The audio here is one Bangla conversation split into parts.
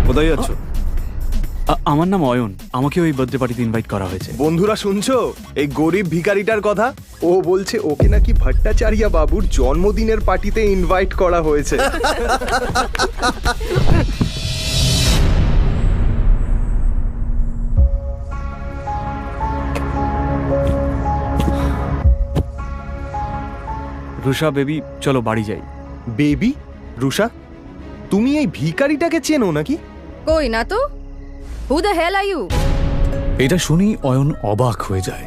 কোথায় যাচ্ছ? আমার নাম অয়ন, আমাকে ওই বার্থডে পার্টিতে ইনভাইট করা হয়েছে। বন্ধুরা শুনছো এই গরিব ভিখারিটার কথা? ও বলছে ওকে নাকি ভট্টাচার্য বাবুর জন্মদিনের পার্টিতে ইনভাইট করা হয়েছে। রুষা বেবি, চলো বাড়ি যাই। বেবি? রুষা, তুমি এই ভিখারিটাকে চেনো নাকি? কই না তো। Who the hell are you? এটা শুনি অয়ন অবাক হয়ে যায়।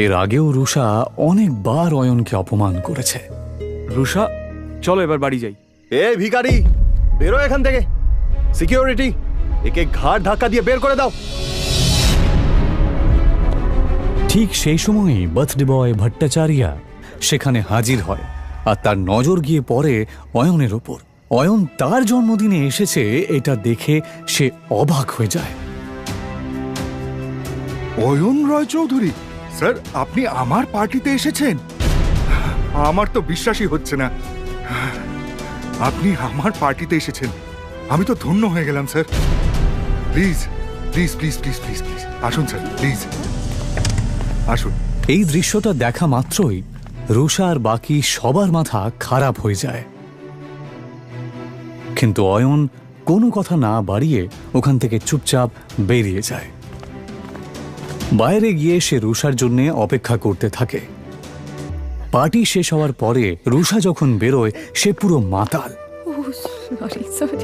এর আগেও রুষা অনেকবার অয়নকে অপমান করেছে। রুষা, চলো এবার বাড়ি যাই। এ ভিখারি, বেরো এখান থেকে। সিকিউরিটি, একে ঘাট ধাক্কা দিয়ে বের করে দাও। ঠিক সেই সময়ই বার্থডে বয় ভট্টাচার্য সেখানে হাজির হয়, আর তার নজর গিয়ে পড়ে অয়নের ওপর। অয়ন তার জন্মদিনে এসেছে এটা দেখে সে অবাক হয়ে যায়। অয়ন রায় চৌধুরী স্যার, আপনি আমার পার্টিতে এসেছেন? আমার তো বিশ্বাসই হচ্ছে না। আপনি আমার পার্টিতে এসেছেন, আমি তো ধন্য হয়ে গেলাম sir. Please please please please please please আসুন স্যার, প্লিজ আসুন। এই দৃশ্যটা দেখা মাত্রই রুষা আর বাকি সবার মাথা খারাপ হয়ে যায়, কিন্তু অয়ন কোনো কথা না বাড়িয়ে ওখান থেকে চুপচাপ বেরিয়ে যায়। বাইরে গিয়ে সে রুষার জন্য অপেক্ষা করতে থাকে। পার্টি শেষ হওয়ার পরে রুষা যখন বেরোয় সে পুরো মাতাল। Sorry sorry.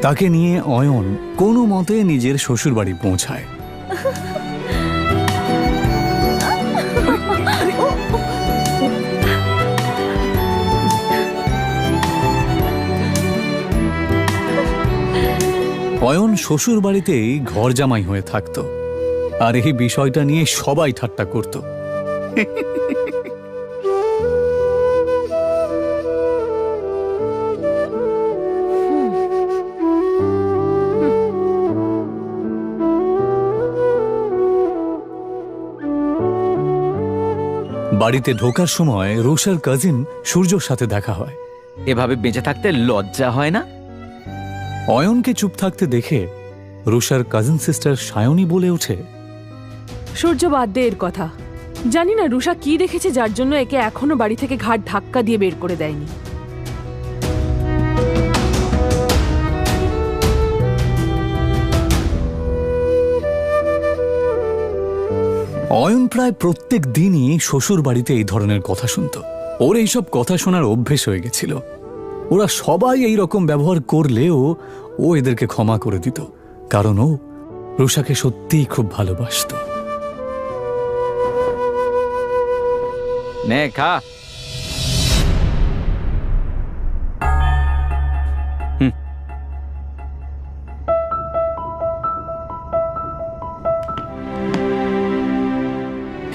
তাকে নিয়ে অয়ন কোনো মতে নিজের শ্বশুরবাড়ি পৌঁছায়। অয়ন শ্বশুর বাড়িতেই ঘর জামাই হয়ে থাকত, আর এই বিষয়টা নিয়ে সবাই ঠাট্টা করত। বাড়িতে ঢোকার সময় রুষার কাজিন সূর্যর সাথে দেখা হয়। এভাবে বেঁচে থাকতে লজ্জা হয় না? অয়নকে চুপ থাকতে দেখে রুষার কাজিন সিস্টার সায়নী বলে ওঠে, সূর্য বাদ দে এর কথা। জানি না রুষা কি দেখেছে যার জন্য একে এখনো বাড়ি থেকে ঘাট ধাক্কা দিয়ে বের করে দেয়নি। অয়ন প্রায় প্রত্যেক দিনই শ্বশুর বাড়িতে এই ধরনের কথা শুনত। ওর এইসব কথা শোনার অভ্যেস হয়ে গেছিল। ওরা সবাই এই রকম ব্যবহার করলেও ও এদেরকে ক্ষমা করে দিত, কারণ ও রুষাকে সত্যিই খুব ভালোবাসত। নে খা।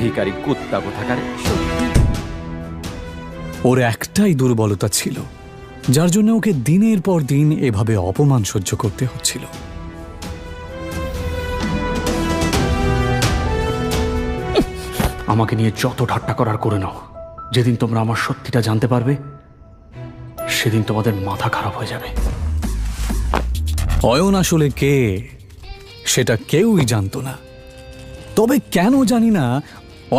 ভিখারি কুত্তা কোথাকারে। ওর একটাই দুর্বলতা ছিল, যার জন্য ওকে দিনের পর দিন এভাবে অপমান সহ্য করতে হচ্ছিল। আমাকে নিয়ে যত ঠাট্টা করার করে নাও, যেদিন তোমরা আমার সত্যিটা জানতে পারবে সেদিন তোমাদের মাথা খারাপ হয়ে যাবে। অয়ন আসলে কে সেটা কেউই জানতো না। তবে কেন জানি না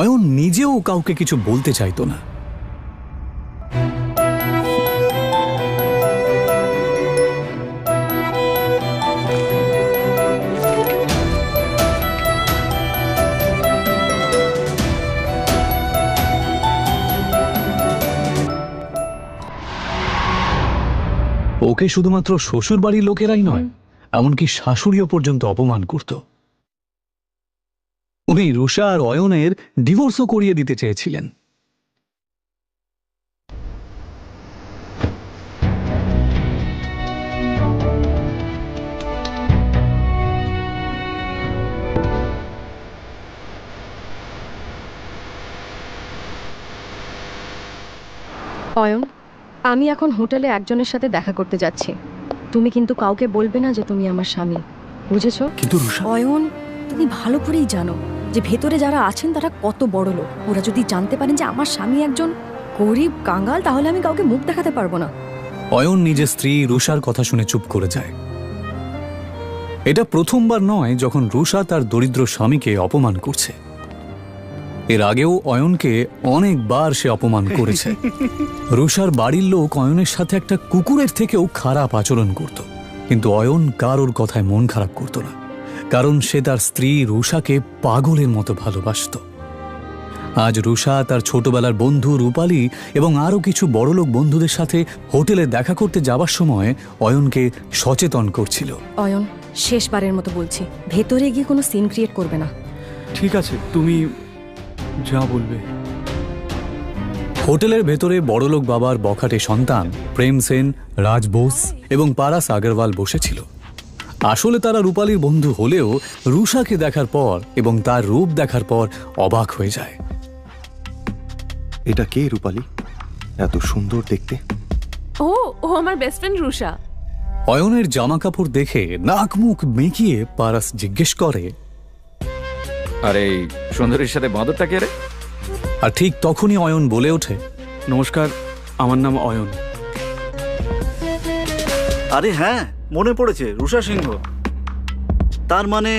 অয়ন নিজেও কাউকে কিছু বলতে চাইতো না। ওকে শুধুমাত্র শ্বশুর বাড়ির লোকেরাই নয়, এমনকি শাশুড়িও পর্যন্ত অপমান করত। উনি রুষা আর অয়নের ডিভোর্সও করিয়ে দিতে চেয়েছিলেন। অয়ন, আমি এখন হোটেলে একজনের সাথে দেখা করতে যাচ্ছি। তুমি কিন্তু কাউকে বলবে না যে তুমি আমার স্বামী, বুঝেছো? কিন্তু রুষা, অয়ন, তুমি ভালো করেই জানো যে ভেতরে যারা আছেন তারা কত বড় লোক। ওরা যদি জানতে পারেন যে আমার স্বামী একজন গরিব কাঙ্গাল, তাহলে আমি কাউকে মুখ দেখাতে পারবো না। অয়ন নিজের স্ত্রী রুষার কথা শুনে চুপ করে যায়। এটা প্রথমবার নয় যখন রুষা তার দরিদ্র স্বামীকে অপমান করছে। এর আগেও অয়নকে অনেকবার সে অপমান করেছে। রুষার বাড়ির লোক অয়নের সাথে একটা কুকুরের থেকেও খারাপ আচরণ করত, কিন্তু অয়ন কারোর কথায় মন খারাপ করত না, কারণ সে তার স্ত্রী রুষাকে পাগলের মতো ভালোবাসত। আজ রুষা তার ছোটবেলার বন্ধু রূপালী এবং আরও কিছু বড়লোক বন্ধুদের সাথে হোটেলে দেখা করতে যাবার সময় অয়নকে সচেতন করছিল। অয়ন, শেষবারের মতো বলছি, ভেতরে গিয়ে কোনো সিন ক্রিয়েট করবে না। ঠিক আছে, তুমি যা বলবে। হোটেলের ভেতরে বড়লোক বাবার বখাটে সন্তান প্রেম সেন, রাজ বোস এবং পারাস আগরওয়াল বসেছিল। আসলে তারা রূপালীর বন্ধু হলেও রুষাকে দেখার পর এবং তার রূপ দেখার পর অবাক হয়ে যায়। এটা কে রূপালী? এত সুন্দর দেখতে। ও ও আমার বেস্ট ফ্রেন্ড রুষা। অয়নের জামা কাপড় দেখে নাক মুখ মেকিয়ে পারাস জিজ্ঞেস করে, আরে এই সুন্দরীর সাথে বাঁদরটা কে রে? আর ঠিক তখনই অয়ন বলে ওঠে, নমস্কার, আমার নাম অয়ন। আরে হ্যাঁ, মনে পড়েছে, রুষা সিংহ। তার মানে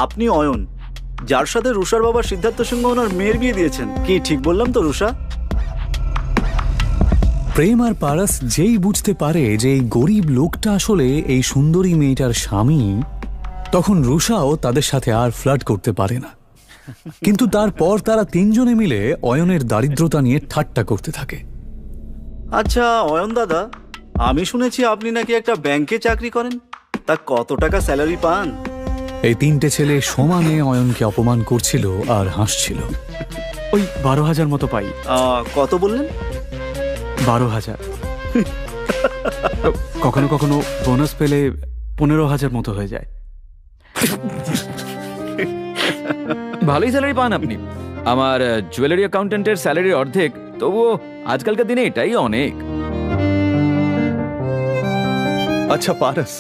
আপনি অয়ন, যার সাথে রুষার বাবা সিদ্ধার্থ সিংহ ওনার মেয়ের বিয়ে দিয়েছেন। কি ঠিক বললাম তো রুষা? প্রেম আর পারাস যেই বুঝতে পারে যে এই গরিব লোকটা আসলে এই সুন্দরী মেয়েটার স্বামী, তখন রুষাও তাদের সাথে আর ফ্লার্ট করতে পারে না। কিন্তু তারপর তারা তিনজনে মিলে অয়নের দারিদ্রতা নিয়ে ঠাট্টা করতে থাকে। আচ্ছা অয়ন দাদা, আমি শুনেছি আপনি নাকি একটা ব্যাংকে চাকরি করেন। তা কত টাকা স্যালারি পান? এই তিনটে ছেলে সমানে অয়নকে অপমান করছিল আর হাসছিল। ওই 12,000 মতো পাই। কত বললেন? 12,000। কখনো কখনো বোনাস পেলে 15,000 মতো হয়ে যায়। ভালোই স্যালারি পান আপনি। আমার জুয়েলারি অ্যাকাউন্টেন্টের স্যালারির অর্ধেক, তবুও আজকালকার দিনে এটাই অনেক। আচ্ছা পারাস,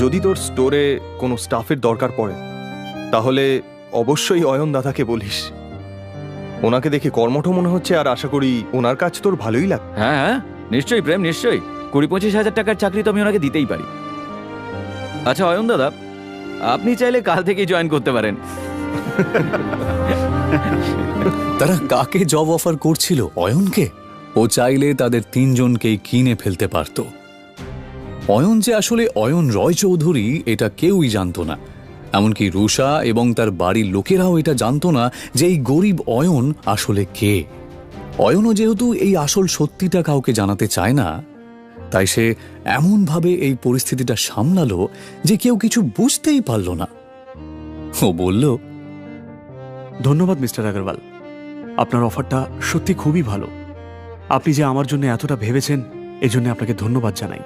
যদি তোর স্টোরে কোনো স্টাফের দরকার পড়ে তাহলে অবশ্যই অয়ন দাদাকে বলিস। ওনাকে দেখে কর্মঠ মনে হচ্ছে, আর আশা করি ওনার কাজ তোর ভালোই লাগবে। হ্যাঁ হ্যাঁ, নিশ্চয়ই প্রেম, নিশ্চয়ই। 20-25 হাজার টাকার চাকরি তো আমি ওনাকে দিতেই পারি। আচ্ছা অয়ন দাদা, আপনি চাইলে কাল থেকেই জয়েন করতে পারেন। তারা কাকে জব অফার করছিল? অয়নকে। ও চাইলে তাদের তিনজনকেই কিনে ফেলতে পারত। অয়ন যে আসলে অয়ন রয় চৌধুরী এটা কেউই জানত না, এমনকি রুষা এবং তার বাড়ির লোকেরাও এটা জানত না যে এই গরিব অয়ন আসলে কে। অয়নও যেহেতু এই আসল সত্যিটা কাউকে জানাতে চায় না, তাই সে এমনভাবে এই পরিস্থিতিটা সামলালো যে কেউ কিছু বুঝতেই পারল না। ও বলল, ধন্যবাদ মিস্টার আগরওয়াল, আপনার অফারটা সত্যি খুবই ভালো। আপনি যে আমার জন্য এতটা ভেবেছেন, এজন্য আপনাকে ধন্যবাদ জানাই।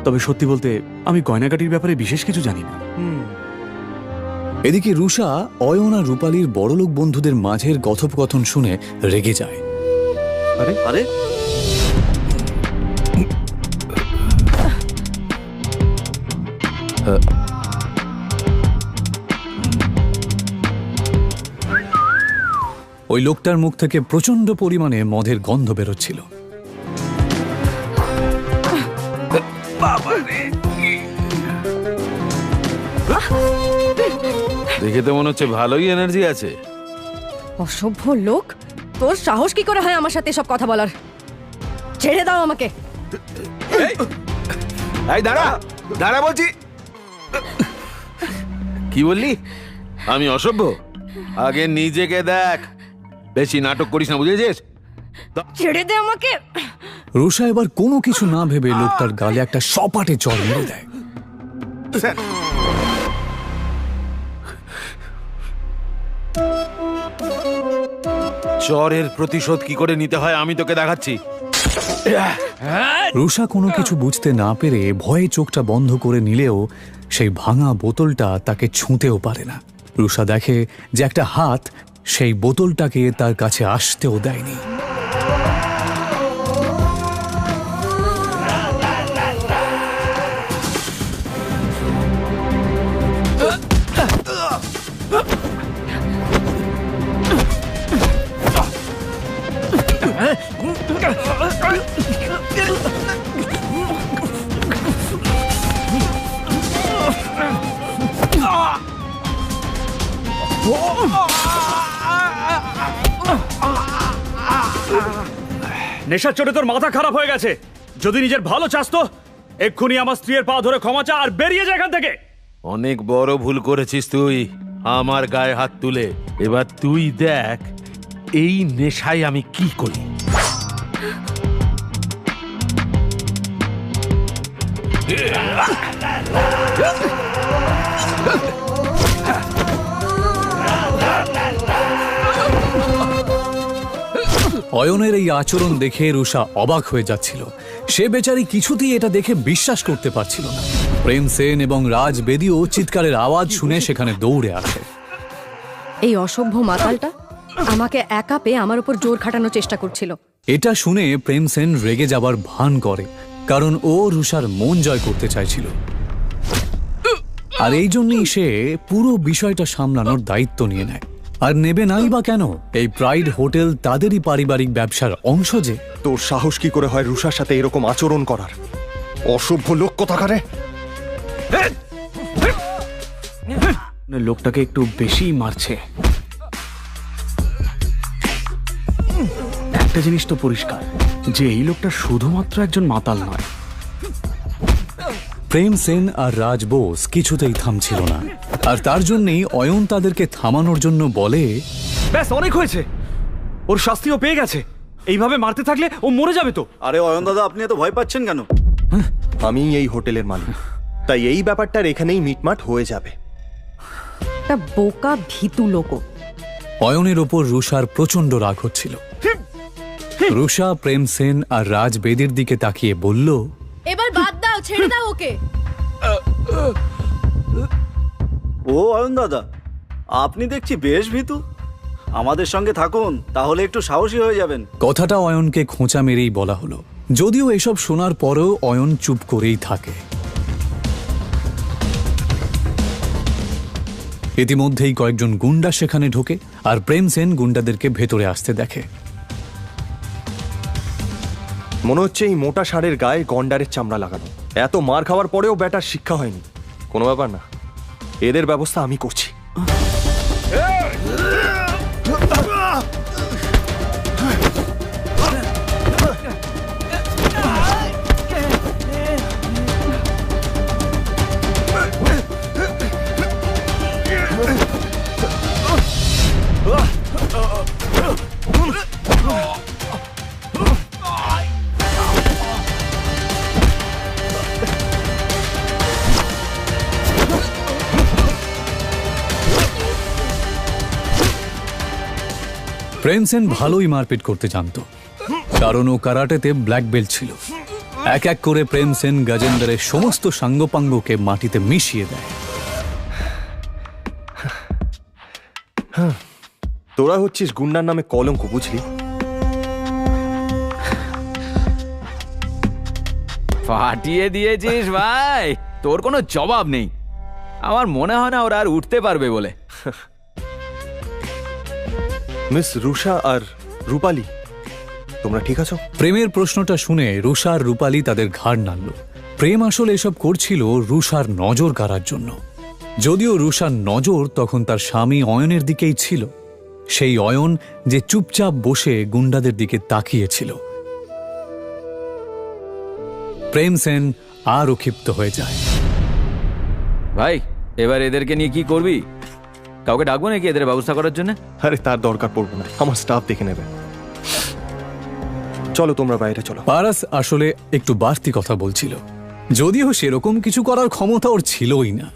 তবে সত্যি বলতে আমি গয়নাগাটির ব্যাপারে বিশেষ কিছু জানি না। এদিকে রুষা অয়ন আর রূপালীর বড়লোক বন্ধুদের মাঝের কথোপকথন শুনে রেগে যায়। আরে আরে, ওই লোকটার মুখ থেকে প্রচন্ড পরিমাণে মদের গন্ধ বেরোচ্ছিল। দেখে তো মনে হচ্ছে ভালোই এনার্জি আছে। অসভ্য লোক, তোর সাহস কি করে হয় আমার সাথে সব কথা বলার? ছেড়ে দাও আমাকে। এই দাঁড়া দাঁড়া বলছি। কি বললি? আমি অসভ্য? আগে নিজেকে দেখ, বেশি নাটক করিস না, বুঝেছিস? ছেড়ে দে আমাকে। রুষা এবার কোনো কিছু না ভেবে লোকটার গালে একটা সপাটে চড় মেরে দেয়। স্যার চরের প্রতিশোধ কি করে নিতে হয় আমি তোকে দেখাচ্ছি। রুষা কোনো কিছু বুঝতে না পেরে ভয়ে চোখটা বন্ধ করে নিলেও সেই ভাঙা বোতলটা তাকে ছুঁতেও পারে না। রুষা দেখে যে একটা হাত সেই বোতলটাকে তার কাছে আসতেও দেয়নি। নেশার চোটে তোর মাথা খারাপ হয়ে গেছে। যদি নিজের ভালো চাস তো এক্ষুনি আমার স্ত্রীর পা ধরে ক্ষমা চা আর বেরিয়ে যা এখান থেকে। অনেক বড় ভুল করেছিস তুই আমার গায়ে হাত তুলে। এবার তুই দেখ এই নেশায় আমি কি করি। অয়নের এই আচরণ দেখে রুষা অবাক হয়ে যাচ্ছিল। সে বেচারি কিছুতেই এটা দেখে বিশ্বাস করতে পারছিল না। প্রেম সেন এবং রাজ বেদিও চিৎকারের আওয়াজ শুনে সেখানে দৌড়ে আসে। এই অসভ্য মাতালটা আমাকে একা পেয়ে আমার উপর জোর খাটানোর চেষ্টা করছিল। এটা শুনে প্রেম সেন রেগে যাবার ভান করে, কারণ ও রুষার মন জয় করতে চাইছিল। আর এই জন্যই সে পুরো বিষয়টা সামলানোর দায়িত্ব নিয়ে নেয়। আর নেবে নাই বা কেন? এই প্রাইড হোটেল তাদেরই পারিবারিক ব্যবসার অংশ যে। তোর সাহস কি করে হয় রুষার সাথে এরকম আচরণ করার? অসভ্য লোক কোথাকারে। লোকটাকে একটু বেশি মারছে। একটা জিনিস তো পরিষ্কার যে এই লোকটা শুধুমাত্র একজন মাতাল নয়। প্রেম সেন আর রাজ বোস কিছুতেই থামছিল না, আর তার জন্যই অয়ন তাদেরকে থামানোর জন্য বলে, ব্যাস অনেক হয়েছে, ওর শাস্তিও পেয়ে গেছে। এইভাবে মারতে থাকলে ও মরে যাবে তো। আরে অয়ন দাদা, আপনি এত ভয় পাচ্ছেন কেন? আমি এই হোটেলের মালিক, তাই এই ব্যাপারটার এখানেই মিটমাট হয়ে যাবে। একটা বোকা ভীতু লোক। অয়নের ওপর রুষার প্রচন্ড রাগ হচ্ছিল। রুষা প্রেম সেন আর রাজ বেদির দিকে তাকিয়ে বলল, এবার বাদ দাও, ছেড়ে দাও ওকে। ও অয়ন দাদা, আপনি দেখছি বেশ ভীতু। আমাদের সঙ্গে থাকুন, তাহলে একটু সাহসী হয়ে যাবেন। কথাটা অয়নকে খোঁচা মেরেই বলা হলো, যদিও এসব শোনার পরেও অয়ন চুপ করেই থাকে। ইতিমধ্যেই কয়েকজন গুন্ডা সেখানে ঢোকে, আর প্রেম সেন গুন্ডাদেরকে ভেতরে আসতে দেখে। মনে হচ্ছে এই মোটা ষাঁড়ের গায়ে গন্ডারের চামড়া লাগানো। এত মার খাওয়ার পরেও ব্যাটার শিক্ষা হয়নি। কোনো ব্যাপার না, এদের ব্যবস্থা আমি করছি। প্রেম সেন ভালোই মারপিট করতে জানতো, কারণ ও কারাটেতে ব্ল্যাক বেল্ট ছিল। এক এক করে প্রেম সেন গজেন্দ্রের সমস্ত সাঙ্গপাঙ্গকে মাটিতে মিশিয়ে দেয়। তোরা হচ্ছিস গুন্ডার নামে কলঙ্ক, বুঝলি? ফাটিয়ে দিয়েছিস ভাই, তোর কোনো জবাব নেই। আমার মনে হয় না ওরা আর উঠতে পারবে বলে। মিস রুষা আর রূপালী, তোমরা ঠিক আছো? প্রেমের প্রশ্নটা শুনে রুষা আর রূপালী তাদের ঘাড় নাড়ল। প্রেম আসলে এসব করছিল রুষার নজর কাড়ার জন্য। যদিও রুষার নজর তখন তার স্বামী অয়নের দিকেই ছিল, সেই অয়ন যে চুপচাপ বসে গুন্ডাদের দিকে তাকিয়েছিল। প্রেম সেন আরও ক্ষিপ্ত হয়ে যায়। ভাই, এবার এদেরকে নিয়ে কি করবি? কাউকে ডাকবো নাকি এদের ব্যবস্থা করার জন্য? আরে তার দরকার পড়বে না, আমার স্টাফ দেখে নেবে। চলো তোমরা বাইরে চলো। পারাস আসলে একটু বাড়তি কথা বলছিল। যদিও সেরকম কিছু করার ক্ষমতা ওর ছিলই না।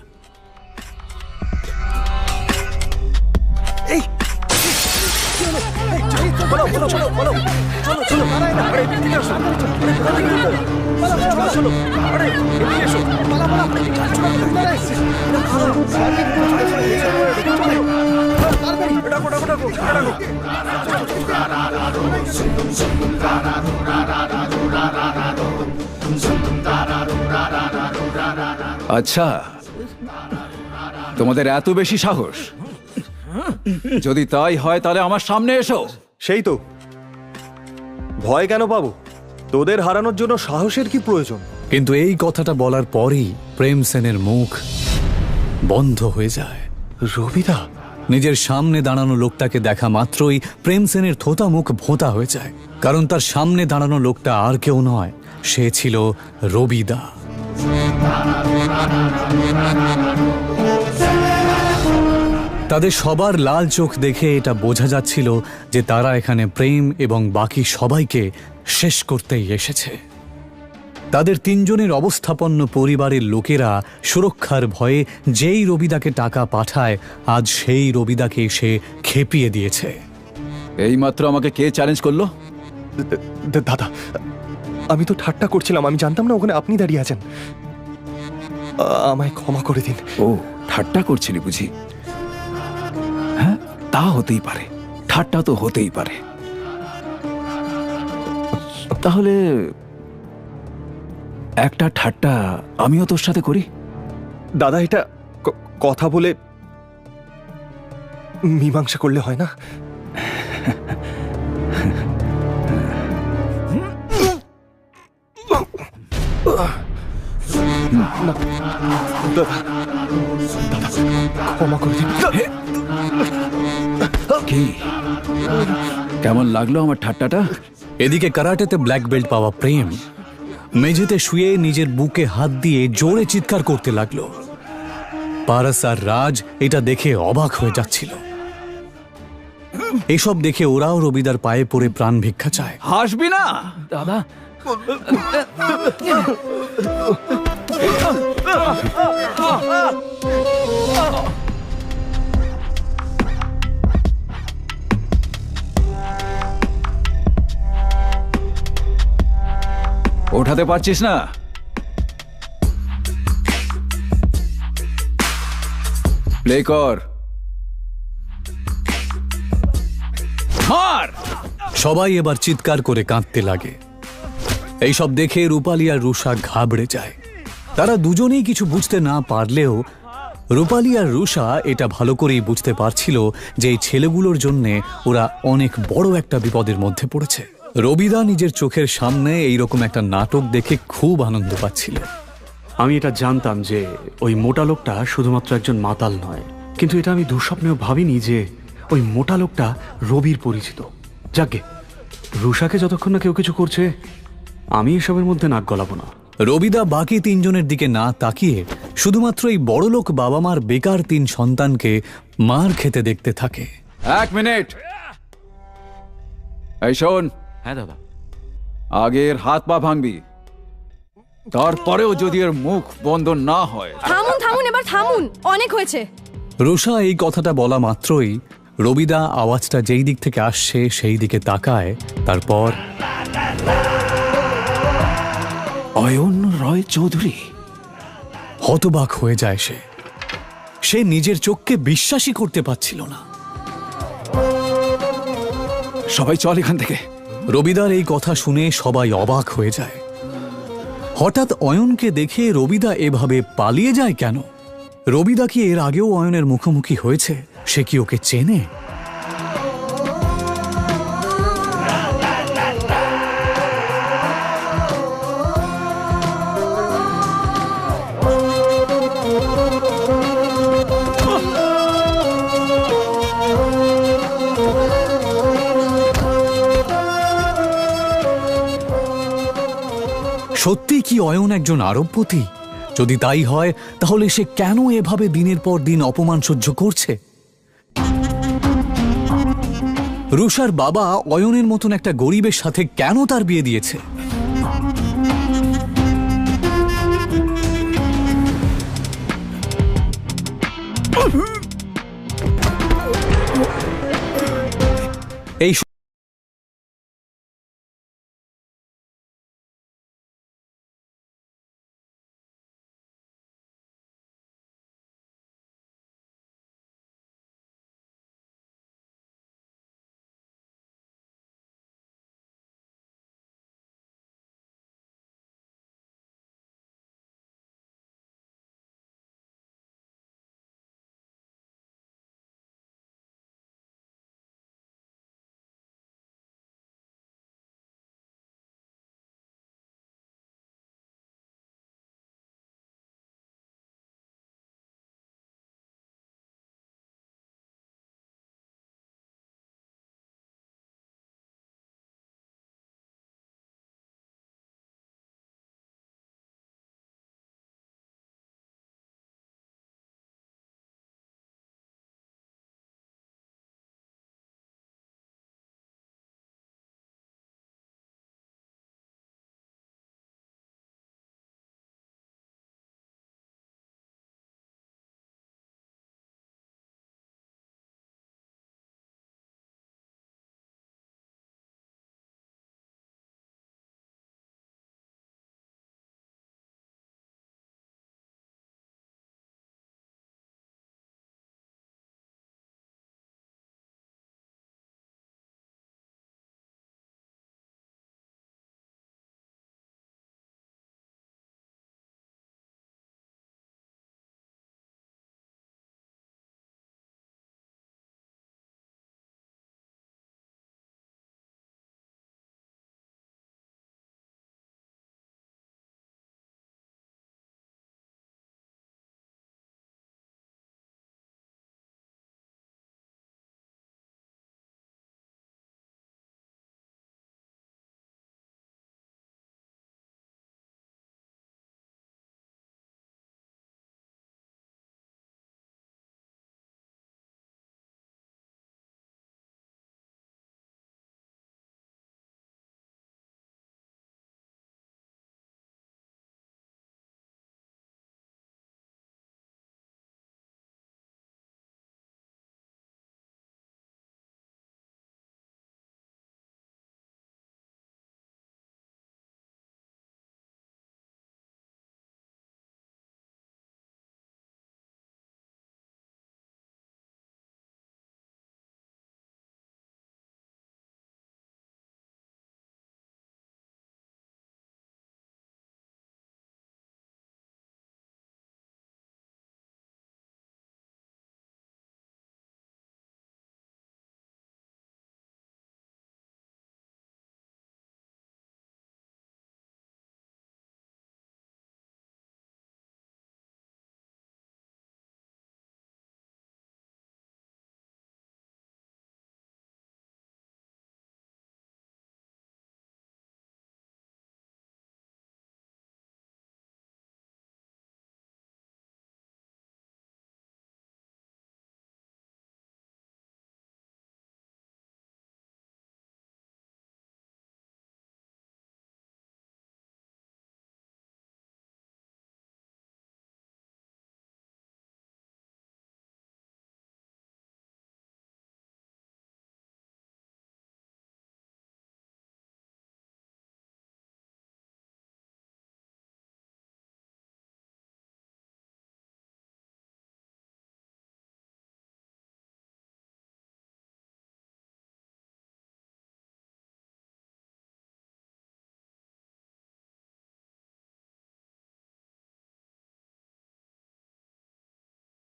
আচ্ছা, তোমাদের এত বেশি সাহস? যদি তাই হয় তাহলে আমার সামনে এসো। সেই তো, ভয় কেন পাবো? তোদের হারানোর জন্য সাহসের কি প্রয়োজন? কিন্তু এই কথাটা বলার পরই প্রেম সেনের মুখ বন্ধ হয়ে যায়। রবিদা, নিজের সামনে দাঁড়ানো লোকটাকে দেখা মাত্রই প্রেম সেনের থোতা মুখ ভোঁতা হয়ে যায়, কারণ তার সামনে দাঁড়ানো লোকটা আর কেউ নয়, সে ছিল রবিদা। তাদের সবার লাল চোখ দেখে এটা বোঝা যাচ্ছিল যে তারা এখানে প্রেম এবং বাকি সবাইকে শেষ করতেই এসেছে। তাদের তিনজনের অবস্থাপন্ন পরিবারের লোকেরা সুরক্ষার ভয়ে যেই রবিদাকে টাকা পাঠায়, আজ সেই রবিদাকে সে খেপিয়ে দিয়েছে। এইমাত্র আমাকে কে চ্যালেঞ্জ করলো? দাদা, আমি তো ঠাট্টা করছিলাম, আমি জানতাম না ওখানে আপনি দাঁড়িয়ে আছেন। আমায় ক্ষমা করে দিন। ও, ঠাট্টা করছিলি বুঝি? হ্যাঁ, তা হতেই পারে, ঠাট্টা তো হতেই পারে। তাহলে একটা ঠাট্টা আমিও তোর সাথে করি। দাদা, এটা কথা বলে মীমাংসা করলে হয় না? দাদা, ক্ষমা করে দিন। কি কেমন লাগলো আমার ঠাট্টাটা? এদিকে কারাটেতে ব্ল্যাক বেল্ট পাওয়া প্রেম মেঝেতে শুয়ে নিজের বুকে হাত দিয়ে জোরে চিৎকার করতে লাগলো। পারস আর রাজ এটা দেখে অবাক হয়ে যাচ্ছিল। এসব দেখে ওরাও রবিদার পায়ে পড়ে প্রাণ ভিক্ষা চায়। হাসবি না দাদা। ওঠাতে পারছিস না? প্লে কর। সবাই এবার চিৎকার করে কাঁদতে লাগে। এইসব দেখে রূপালী আর রুষা ঘাবড়ে যায়। তারা দুজনেই কিছু বুঝতে না পারলেও রূপালী আর রুষা এটা ভালো করেই বুঝতে পারছিল যে এই ছেলেগুলোর জন্য ওরা অনেক বড় একটা বিপদের মধ্যে পড়েছে। রবিদা নিজের চোখের সামনে এইরকম একটা নাটক দেখে খুব আনন্দ পাচ্ছিল। আমি এটা জানতাম যে ওই মোটা লোকটা শুধুমাত্র একজন মাতাল নয়, কিন্তু এটা আমি দুঃস্বপ্নেও ভাবিনি যে ওই মোটা লোকটা রবির পরিচিত। যাকে রুষাকে যতক্ষণ না কেউ কিছু করছে, আমি এসবের মধ্যে নাক গলাবো না। রবিদা বাকি তিনজনের দিকে না তাকিয়ে শুধুমাত্র এই বড়লোক বাবা মার বেকার তিন সন্তানকে মার খেতে দেখতে থাকে। 1 মিনিট। এই শোন। হ্যাঁ দাদা। আগের হাত পা ভাঙবি, তারপরেও যদি এর মুখ বন্ধ না হয়। থামুন থামুন, এবার থামুন, অনেক হয়েছে। রুষা এই কথাটা বলা মাত্রই রবিদা আওয়াজটা যেই দিক থেকে আসছে সেই দিকে তাকায়। তারপর অয়ন রয় চৌধুরী। হতবাক হয়ে যায় সে নিজের চোখকে বিশ্বাসই করতে পারছিল না। সবাই চল এখান থেকে। রবিদার এই কথা শুনে সবাই অবাক হয়ে যায়। হঠাৎ অয়নকে দেখে রবিদা এভাবে পালিয়ে যায় কেন? রবিদা কি এর আগেও অয়নের মুখোমুখি হয়েছে? সে কি ওকে চেনে? সত্যি কি অয়ন একজন আরবপতি? যদি তাই হয় তাহলে সে কেন এভাবে দিনের পর দিন অপমান সহ্য করছে? রুষার বাবা অয়নের মতন একটা গরিবের সাথে কেন তার বিয়ে দিয়েছে? এই